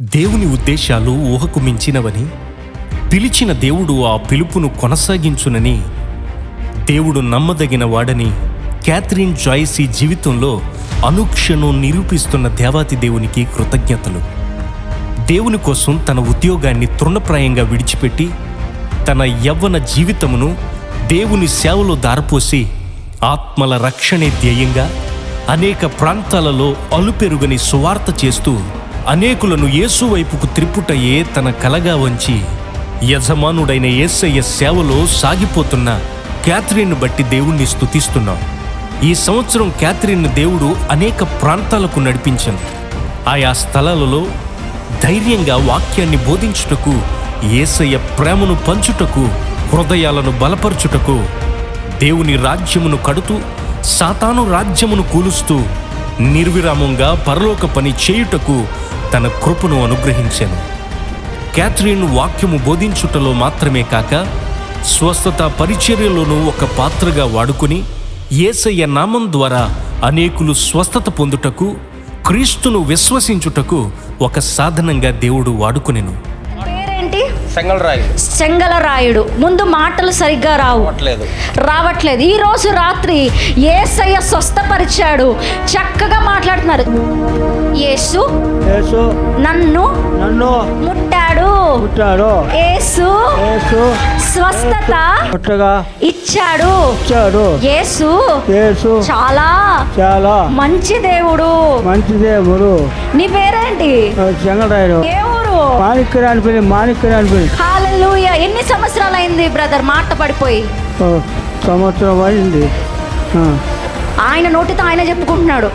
దేవుని ఉద్దేశాలు ఊహకు మించినవని, పిలిచిన దేవుడు ఆ పిలుపును కొనసాగించునని, దేవుడు నమ్మదగిన వాడని క్యాథరిన్ జాయ్సీ జీవితంలో అనుక్షణం నిరూపిస్తున్న దేవాతి దేవునికి కృతజ్ఞతలు. దేవుని కోసం తన ఉద్యోగాన్ని తృణప్రాయంగా విడిచిపెట్టి తన యవ్వన జీవితమును దేవుని సేవలో దారపోసి ఆత్మల రక్షణే ధ్యేయంగా అనేక ప్రాంతాలలో అలుపెరుగని సువార్త చేస్తూ అనేకులను యేసు వైపుకు త్రిప్పుటయే తన కలగా వంచి యజమానుడైన యేసయ్య సేవలో సాగిపోతున్న క్యాథరిన్ బట్టి దేవుణ్ణి స్తుతిస్తున్నాం. ఈ సంవత్సరం క్యాథరిన్ దేవుడు అనేక ప్రాంతాలకు నడిపించాను. ఆయా స్థలాలలో ధైర్యంగా వాక్యాన్ని బోధించుటకు, యేసయ్య ప్రేమను పంచుటకు, హృదయాలను బలపరచుటకు, దేవుని రాజ్యమును కడుతూ సాతాను రాజ్యమును కూలుస్తూ నిర్విరామంగా పరలోక పని చేయుటకు తన కృపను అనుగ్రహించాను. క్యాథరిన్ వాక్యము బోధించుటలో మాత్రమే కాక స్వస్థత పరిచర్యలోనూ ఒక పాత్రగా వాడుకుని యేసయ్య నామం ద్వారా అనేకులు స్వస్థత పొందుటకు, క్రీస్తును విశ్వసించుటకు ఒక సాధనంగా దేవుడు వాడుకునెను. చెంగలరాయుడు. ముందు మాటలు సరిగ్గా రావట్లేదు. ఈ రోజు రాత్రి యేసయ్య స్వస్థపరిచాడు. చక్కగా మాట్లాడుతున్నారు. యేసు నన్ను ముట్టాడు. యేసు స్వస్థత ఇచ్చాడు. యేసు చాలా మంచి దేవుడు. నీ పేరేంటి? హల్లెలూయా. ఎన్ని సంవత్సరాలు అయింది బ్రదర్ మాట పడిపోయి? సంవత్సరం అయింది. ఆయన నోటితో ఆయన చెప్పుకుంటున్నాడు.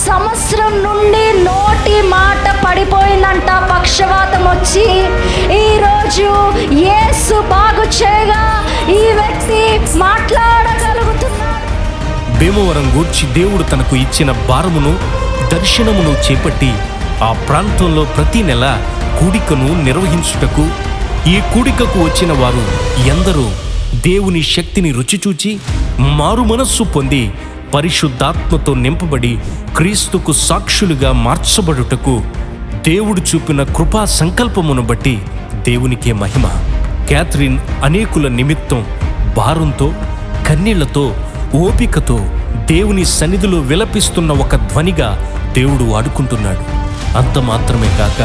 సంవత్సరం నుండి నోటి మాట పడిపోయిందంట. పక్షవాతం వచ్చి ఈరోజు యేసు బాగు చేయగా ఈ వ్యక్తి మాట్లాడగలుగుతున్నాడు. భీమవరం గూర్చి దేవుడు తనకు ఇచ్చిన భారమును, దర్శనమును చేపట్టి ఆ ప్రాంతంలో ప్రతి నెల కూడికను నిర్వహించుటకు, ఈ కూడికకు వచ్చిన వారు ఎందరో దేవుని శక్తిని రుచిచూచి మారు మనస్సు పొంది పరిశుద్ధాత్మతో నింపబడి క్రీస్తుకు సాక్షులుగా మార్చబడుటకు దేవుడు చూపిన కృపా సంకల్పమును బట్టి దేవునికే మహిమ. క్యాథరిన్ అనేకుల నిమిత్తం భారంతో, కన్నీళ్లతో, ఓపికతో దేవుని సన్నిధిలో విలపిస్తున్న ఒక ధ్వనిగా దేవుడు వాడుకుంటున్నాడు. అంత మాత్రమే కాక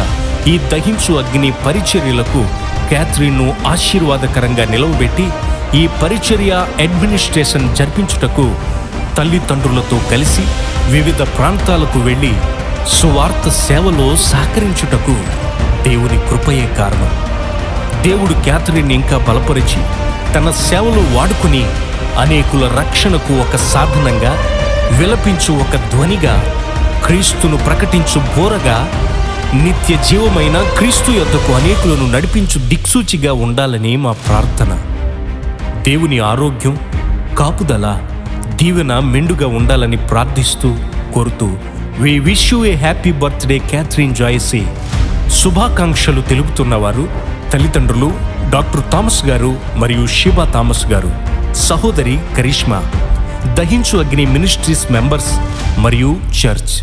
ఈ దహించు అగ్ని పరిచర్యలకు క్యాథరిన్ను ఆశీర్వాదకరంగా నిలవబెట్టి ఈ పరిచర్య అడ్మినిస్ట్రేషన్ జరిపించుటకు తల్లిదండ్రులతో కలిసి వివిధ ప్రాంతాలకు వెళ్ళి సువార్త సేవలో సహకరించుటకు దేవుని కృపయే కారణం. దేవుడు క్యాథరిన్ ఇంకా బలపరిచి తన సేవలో వాడుకుని అనేకుల రక్షణకు ఒక సాధనంగా, విలపించు ఒక ధ్వనిగా, క్రీస్తును ప్రకటించు బోరగా, నిత్య జీవమైన క్రీస్తు యొద్దకు అనేకులను నడిపించు దిక్సూచిగా ఉండాలని మా ప్రార్థన. దేవుని ఆరోగ్యం, కాపుదల, దీవెన మెండుగా ఉండాలని ప్రార్థిస్తూ కోరుతూ we wish you a happy birthday Catherine Joycee. శుభాకాంక్షలు తెలుపుతున్నవారు తల్లిదండ్రులు డాక్టర్ థామస్ గారు మరియు షీబా థామస్ గారు, సహోదరి కరిష్మా, దహించు అగ్ని మినిస్ట్రీస్ మెంబర్స్ మరియు చర్చ్.